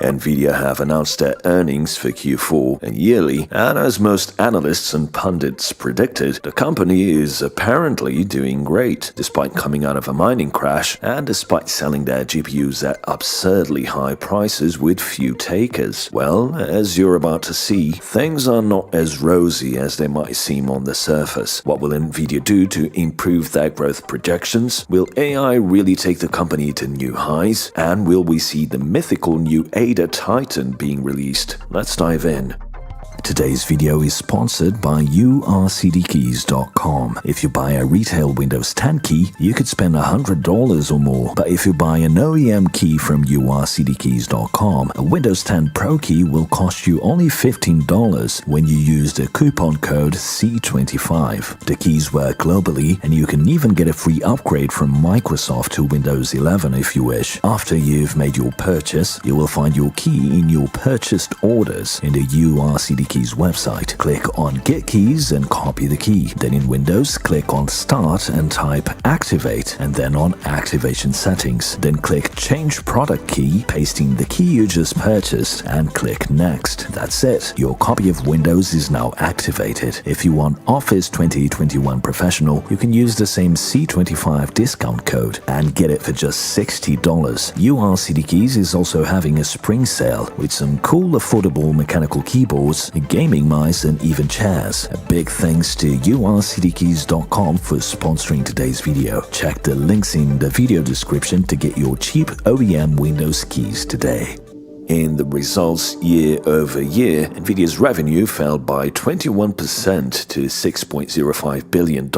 NVidia have announced their earnings for Q4 and yearly, and as most analysts and pundits predicted, the company is apparently doing great, despite coming out of a mining crash and despite selling their GPUs at absurdly high prices with few takers. Well, as you're about to see, things are not as rosy as they might seem on the surface. What will NVIDIA do to improve their growth projections? Will AI really take the company to new highs? And will we see the mythical new Ada Titan being released? Let's dive in. Today's video is sponsored by urcdkeys.com. If you buy a retail Windows 10 key, you could spend $100 or more. But if you buy an OEM key from urcdkeys.com, a Windows 10 Pro key will cost you only $15 when you use the coupon code C25. The keys work globally, and you can even get a free upgrade from Microsoft to Windows 11 if you wish. After you've made your purchase, you will find your key in your purchased orders in the URCD Keys website. Click on Get Keys and copy the key. Then in Windows, click on Start and type Activate, and then on Activation Settings. Then click Change Product Key, pasting the key you just purchased, and click Next. That's it. Your copy of Windows is now activated. If you want Office 2021 Professional, you can use the same C25 discount code and get it for just $60. URCD Keys is also having a spring sale with some cool affordable mechanical keyboards, gaming mice, and even chairs. A big thanks to urcdkeys.com for sponsoring today's video. Check the links in the video description to get your cheap OEM Windows keys today. In the results year over year, NVIDIA's revenue fell by 21% to $6.05 billion,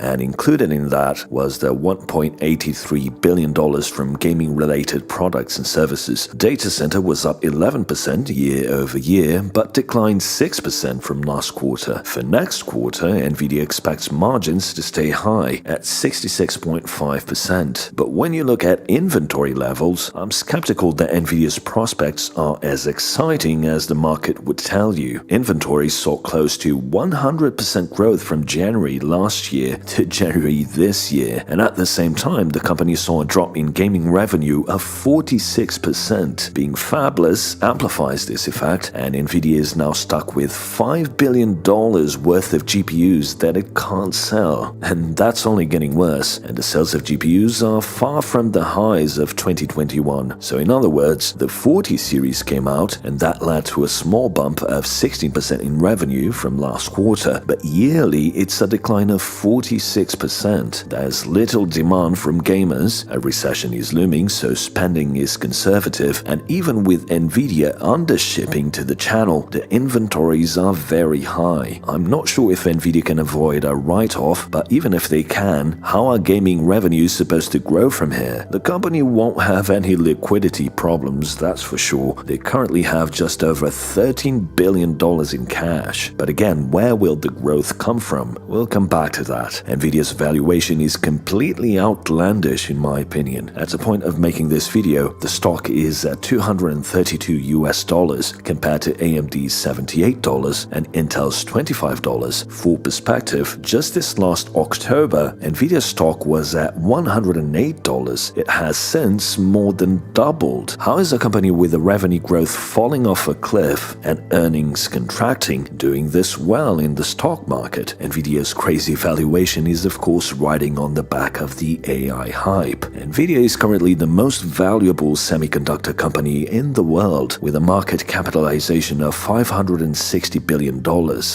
and included in that was the $1.83 billion from gaming-related products and services. Data center was up 11% year over year, but declined 6% from last quarter. For next quarter, NVIDIA expects margins to stay high at 66.5%. But when you look at inventory levels, I'm skeptical that NVIDIA's prospects are as exciting as the market would tell you. Inventory saw close to 100% growth from January last year to January this year, and at the same time, the company saw a drop in gaming revenue of 46%. Being fabless amplifies this effect, and NVIDIA is now stuck with $5 billion worth of GPUs that it can't sell. And that's only getting worse, and the sales of GPUs are far from the highs of 2021. So in other words, the 40 series came out, and that led to a small bump of 16% in revenue from last quarter, but yearly it's a decline of 46%. There's little demand from gamers, a recession is looming, so spending is conservative, and even with NVIDIA undershipping to the channel, the inventories are very high. I'm not sure if NVIDIA can avoid a write-off, but even if they can, how are gaming revenues supposed to grow from here? The company won't have any liquidity problems, that's for sure. They currently have just over $13 billion in cash. But again, where will the growth come from? We'll come back to that. NVIDIA's valuation is completely outlandish in my opinion. At the point of making this video, the stock is at $232 compared to AMD's $78 and Intel's $25. For perspective, just this last October, NVIDIA's stock was at $108. It has since more than doubled. How is a company with a revenue growth falling off a cliff and earnings contracting doing this well in the stock market? NVIDIA's crazy valuation is of course riding on the back of the AI hype. NVIDIA is currently the most valuable semiconductor company in the world with a market capitalization of $560 billion.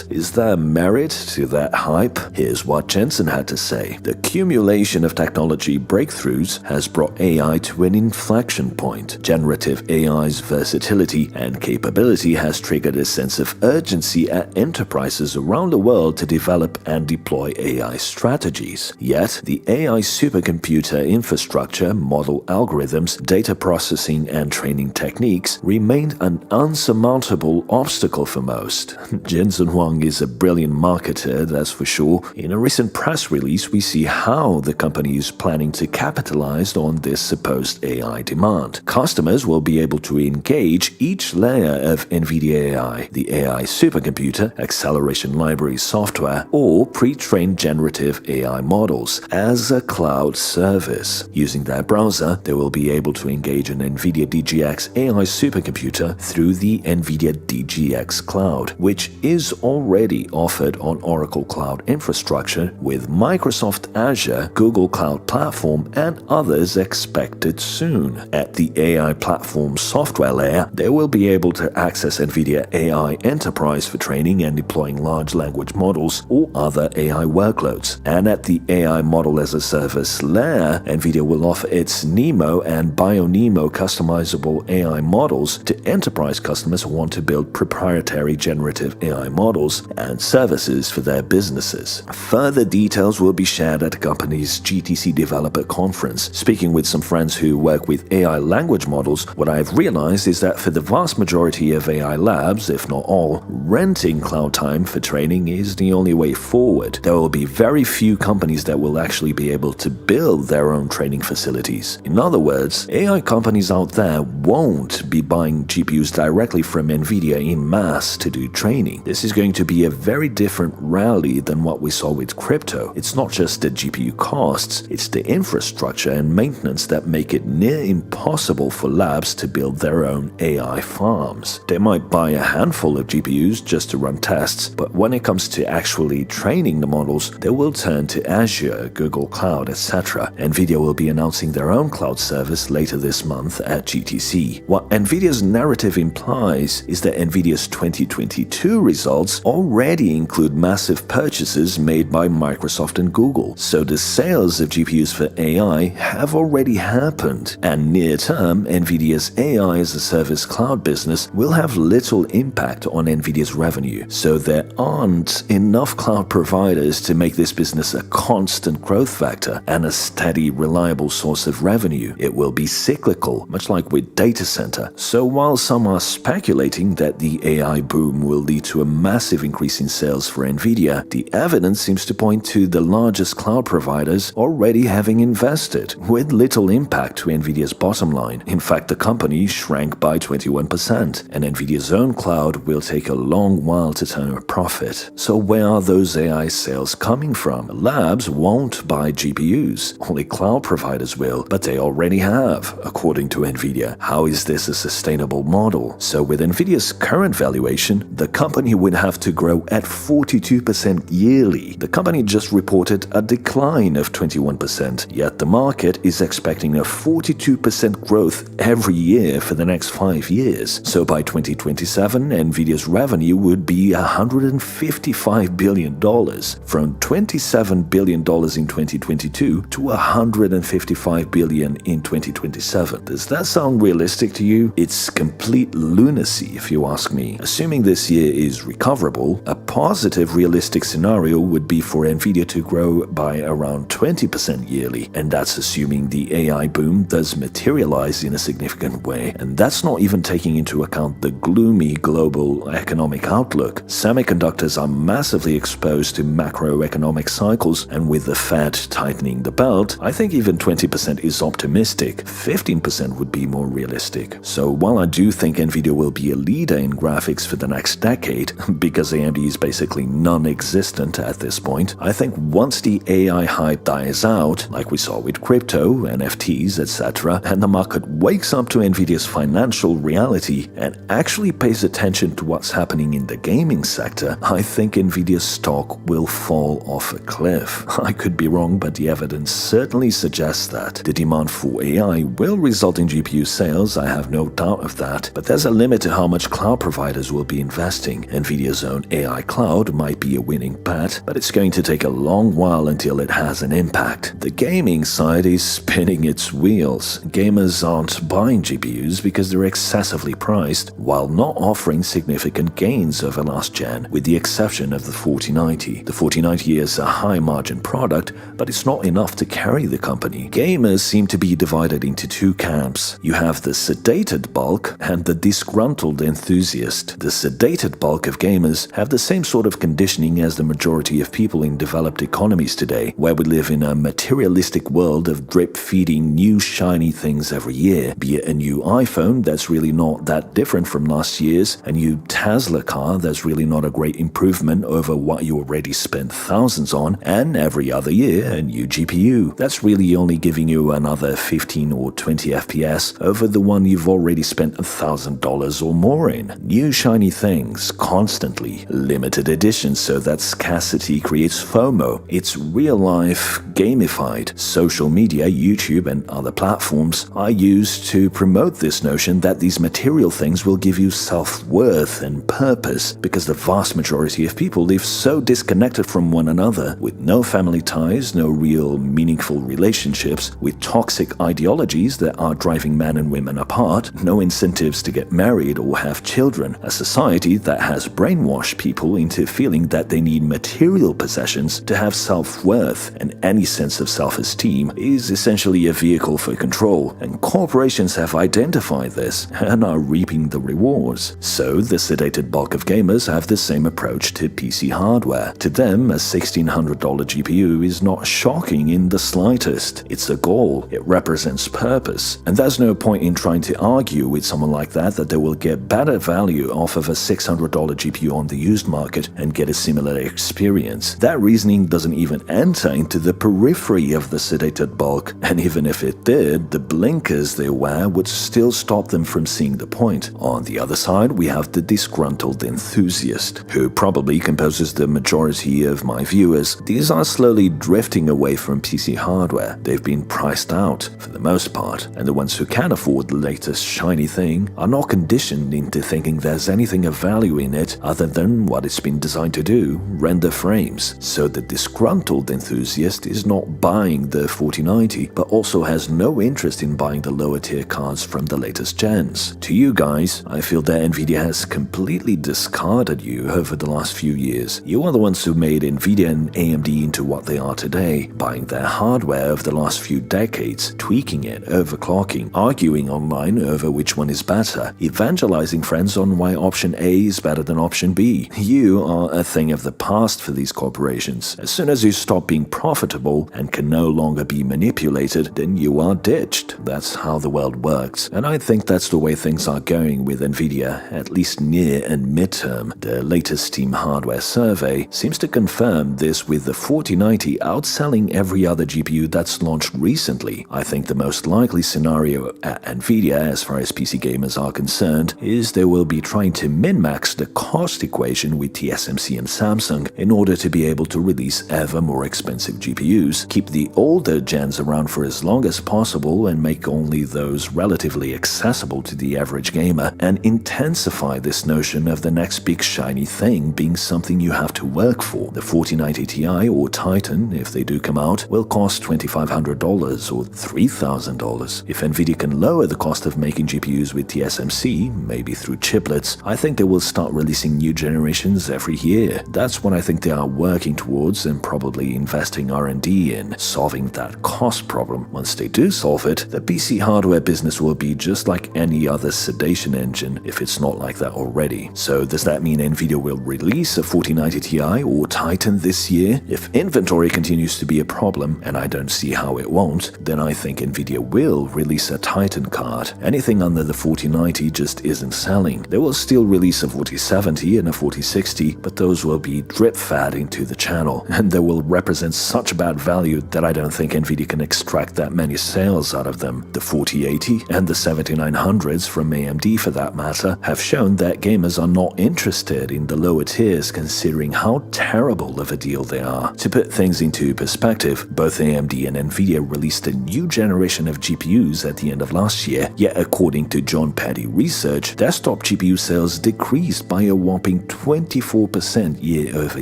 Is there merit to that hype? Here's what Jensen had to say. The accumulation of technology breakthroughs has brought AI to an inflection point. Generative AI's versatility and capability has triggered a sense of urgency at enterprises around the world to develop and deploy AI strategies. Yet, the AI supercomputer infrastructure, model algorithms, data processing, and training techniques remain an unsurmountable obstacle for most. Jensen Huang is a brilliant marketer, that's for sure. In a recent press release, we see how the company is planning to capitalize on this supposed AI demand. Customers will be able to engage each layer of NVIDIA AI, the AI supercomputer, acceleration library software, or pre-trained generative AI models as a cloud service. Using their browser, they will be able to engage an NVIDIA DGX AI supercomputer through the NVIDIA DGX Cloud, which is already offered on Oracle Cloud Infrastructure with Microsoft Azure, Google Cloud Platform, and others expected soon. At the AI platform software layer, they will be able to access NVIDIA AI Enterprise for training and deploying large language models or other AI workloads. And at the AI Model as a Service layer, NVIDIA will offer its NeMo and BioNeMo customizable AI models to enterprise customers who want to build proprietary generative AI models and services for their businesses. Further details will be shared at the company's GTC Developer Conference. Speaking with some friends who work with AI language models, what I've realized is that for the vast majority of AI labs, if not all, renting cloud time for training is the only way forward. There will be very few companies that will actually be able to build their own training facilities. In other words, AI companies out there won't be buying GPUs directly from NVIDIA in mass to do training. This is going to be a very different rally than what we saw with crypto. It's not just the GPU costs, it's the infrastructure and maintenance that make it near impossible for labs to build their own AI farms. They might buy a handful of GPUs just to run tests, but when it comes to actually training the models, they will turn to Azure, Google Cloud, etc. NVIDIA will be announcing their own cloud service later this month at GTC. What NVIDIA's narrative implies is that NVIDIA's 2022 results already include massive purchases made by Microsoft and Google, so the sales of GPUs for AI have already happened, and near-term, NVIDIA's AI as a service cloud business will have little impact on NVIDIA's revenue, so there aren't enough cloud providers to make this business a constant growth factor and a steady, reliable source of revenue. It will be cyclical, much like with data center. So while some are speculating that the AI boom will lead to a massive increase in sales for NVIDIA, the evidence seems to point to the largest cloud providers already having invested, with little impact to NVIDIA's bottom line. In fact, the company shrank by 21%, and NVIDIA's own cloud will take a long while to turn a profit. So where are those AI sales coming from? Labs won't buy GPUs. Only cloud providers will, but they already have, according to NVIDIA. How is this a sustainable model? So with NVIDIA's current valuation, the company would have to grow at 42% yearly. The company just reported a decline of 21%, yet the market is expecting a 42% growth every year for the next 5 years. So by 2027, NVIDIA's revenue would be $155 billion, from $27 billion in 2022 to $155 billion in 2027. Does that sound realistic to you? It's complete lunacy, if you ask me. Assuming this year is recoverable, a positive realistic scenario would be for NVIDIA to grow by around 20% yearly, and that's assuming the AI boom does materialize in a significant way. And that's not even taking into account the gloomy global economic outlook. Semiconductors are massively exposed to macroeconomic cycles, and with the Fed tightening the belt, I think even 20% is optimistic. 15% would be more realistic. So while I do think NVIDIA will be a leader in graphics for the next decade, because AMD is basically non-existent at this point, I think once the AI hype dies out, like we saw with crypto, NFTs, etc., and the market wakes up to NVIDIA's financial reality and actually pays attention to what's happening in the gaming sector, I think NVIDIA's stock will fall off a cliff. I could be wrong, but the evidence certainly suggests that. The demand for AI will result in GPU sales, I have no doubt of that, but there's a limit to how much cloud providers will be investing. NVIDIA's own AI cloud might be a winning bet, but it's going to take a long while until it has an impact. The gaming side is spinning its wheels. Gamers aren't buying GPUs because they're excessively priced, while not offering significant gains over last gen, with the exception of the 4090. The 4090 is a high-margin product, but it's not enough to carry the company. Gamers seem to be divided into two camps. You have the sedated bulk and the disgruntled enthusiast. The sedated bulk of gamers have the same sort of conditioning as the majority of people in developed economies today, where we live in a materialistic world of drip-feeding new shiny things every year, be it a new iPhone, iPhone that's really not that different from last year's, a new Tesla car that's really not a great improvement over what you already spent thousands on, and every other year a new GPU that's really only giving you another 15 or 20 FPS over the one you've already spent $1,000 or more in. New shiny things constantly, limited editions so that scarcity creates FOMO. It's real-life, gamified. Social media, YouTube and other platforms are used to promote this notion that these material things will give you self-worth and purpose, because the vast majority of people live so disconnected from one another, with no family ties, no real meaningful relationships, with toxic ideologies that are driving men and women apart, no incentives to get married or have children, a society that has brainwashed people into feeling that they need material possessions to have self-worth, and any sense of self-esteem is essentially a vehicle for control, and corporations have identified this and are reaping the rewards. So the sedated bulk of gamers have the same approach to PC hardware. To them, a $1,600 GPU is not shocking in the slightest. It's a goal. It represents purpose. And there's no point in trying to argue with someone like that they will get better value off of a $600 GPU on the used market and get a similar experience. That reasoning doesn't even enter into the periphery of the sedated bulk, and even if it did, the blinkers they wear would still stop them from seeing the point. On the other side, we have the disgruntled enthusiast, who probably composes the majority of my viewers. These are slowly drifting away from PC hardware. They've been priced out, for the most part, and the ones who can afford the latest shiny thing are not conditioned into thinking there's anything of value in it other than what it's been designed to do, render frames. So the disgruntled enthusiast is not buying the 4090, but also has no interest in buying the lower tier cards from the latest gens. To you guys, I feel that NVIDIA has completely discarded you over the last few years. You are the ones who made NVIDIA and AMD into what they are today, buying their hardware over the last few decades, tweaking it, overclocking, arguing online over which one is better, evangelizing friends on why option A is better than option B. You are a thing of the past for these corporations. As soon as you stop being profitable and can no longer be manipulated, then you are ditched. That's how the world works. And I think that's the way things are going with NVIDIA, at least near and midterm. The latest Steam hardware survey seems to confirm this, with the 4090 outselling every other GPU that's launched recently. I think the most likely scenario at NVIDIA, as far as PC gamers are concerned, is they will be trying to min-max the cost equation with TSMC and Samsung in order to be able to release ever more expensive GPUs, keep the older gens around for as long as possible and make only those relatively accessible to the average gamer, and intensify this notion of the next big shiny thing being something you have to work for. The 4090 Ti or Titan, if they do come out, will cost $2,500 or $3,000. If NVIDIA can lower the cost of making GPUs with TSMC, maybe through chiplets, I think they will start releasing new generations every year. That's what I think they are working towards, and probably investing R&D in, solving that cost problem. Once they do solve it, the PC hardware business will be just like any other sedation engine, if it's not like that already. So does that mean NVIDIA will release a 4090 Ti or Titan this year? If inventory continues to be a problem, and I don't see how it won't, then I think NVIDIA will release a Titan card. Anything under the 4090 just isn't selling. They will still release a 4070 and a 4060, but those will be drip-fed into the channel, and they will represent such bad value that I don't think NVIDIA can extract that many sales out of them. The 4080 and the 7900s from AMD, for that matter, have shown that gamers are not interested in the lower tiers, considering how terrible of a deal they are. To put things into perspective, both AMD and NVIDIA released a new generation of GPUs at the end of last year, yet according to John Petty Research, desktop GPU sales decreased by a whopping 24% year over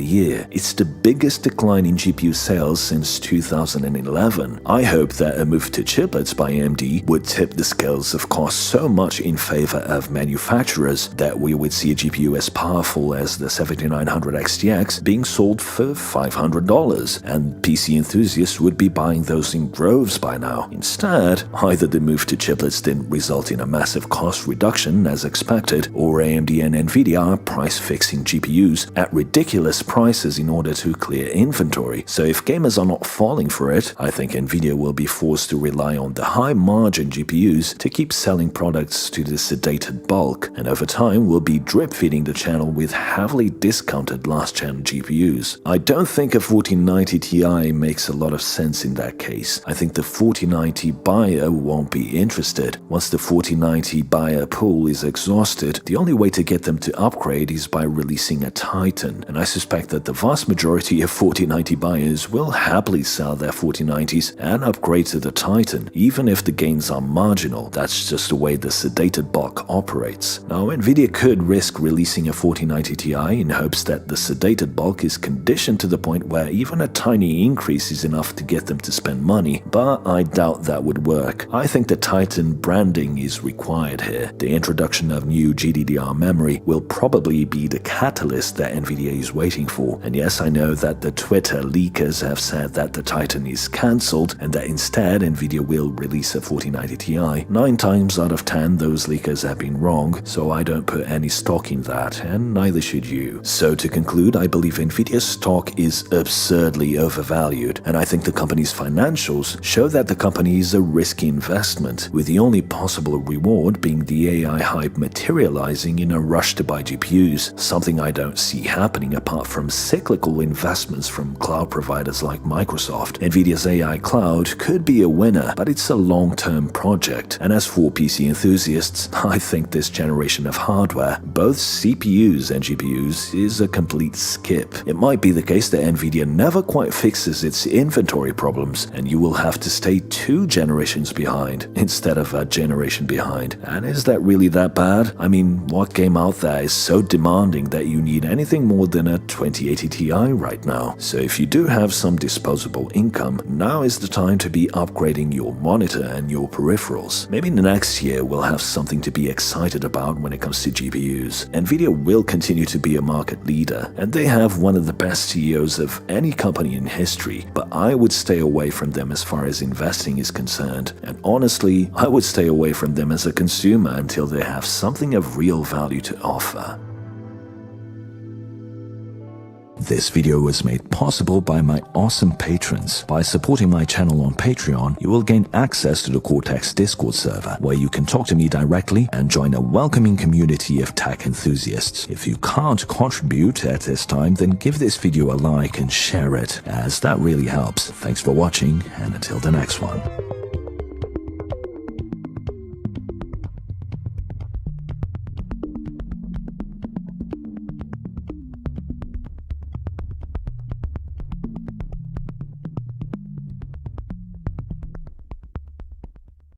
year. It's the biggest decline in GPU sales since 2011. I hope that a move to chiplets by AMD would tip the scales of cost so much in favor of manufacturers that we would see a GPU as powerful as the 7900 XTX being sold for $500, and PC enthusiasts would be buying those in droves by now. Instead, either the move to chiplets didn't result in a massive cost reduction as expected, or AMD and NVIDIA are price-fixing GPUs at ridiculous prices in order to clear inventory. So if gamers are not falling for it, I think NVIDIA will be forced to rely on the high-margin GPUs to keep selling products to the sedated bulk, and over time will be drip-feeding the channel with heavily discounted last-gen GPUs. I don't think a 4090 Ti makes a lot of sense in that case. I think the 4090 buyer won't be interested. Once the 4090 buyer pool is exhausted, the only way to get them to upgrade is by releasing a Titan, and I suspect that the vast majority of 4090 buyers will happily sell their 4090s and upgrade to the Titan, even if the gains are marginal. That's just the way the sedated bulk operates. Now, NVIDIA could risk releasing a 4090 Ti in hopes that the sedated bulk is conditioned to the point where even a tiny increase is enough to get them to spend money, but I doubt that would work. I think the Titan branding is required here. The introduction of new GDDR memory will probably be the catalyst that NVIDIA is waiting for. And yes, I know that the Twitter leakers have said that the Titan is cancelled and that instead NVIDIA will release a 4090 Ti. 9 times out of 10 those leakers have been wrong, so I don't put any stock in that, and neither should you. So to conclude, I believe NVIDIA's stock is absurdly overvalued, and I think the company's financials show that the company is a risky investment, with the only possible reward being the AI hype materializing in a rush to buy GPUs, something I don't see happening apart from cyclical investments from cloud providers like Microsoft. NVIDIA's AI cloud could be a winner, but it's a long-term project, and as for PC enthusiasts, I think this generation of hardware, both CPUs and GPUs, is a complete skip. It might be the case that NVIDIA never quite fixes its inventory problems, and you will have to stay 2 generations behind instead of a generation behind. And is that really that bad? I mean, what game out there is so demanding that you need anything more than a 2080 Ti right now? So if you do have some disposable income, now is the time to be upgrading your monitor and your peripherals. Maybe next year we'll have something to be excited about when it comes to GPUs. NVIDIA will continue to be a market leader, and they have one of the best CEOs of any company in history, but I would stay away from them as far as investing is concerned. And honestly, I would stay away from them as a consumer until they have something of real value to offer. This video was made possible by my awesome patrons. By supporting my channel on Patreon, you will gain access to the Cortex Discord server, where you can talk to me directly and join a welcoming community of tech enthusiasts. If you can't contribute at this time, then give this video a like and share it, as that really helps. Thanks for watching, and until the next one.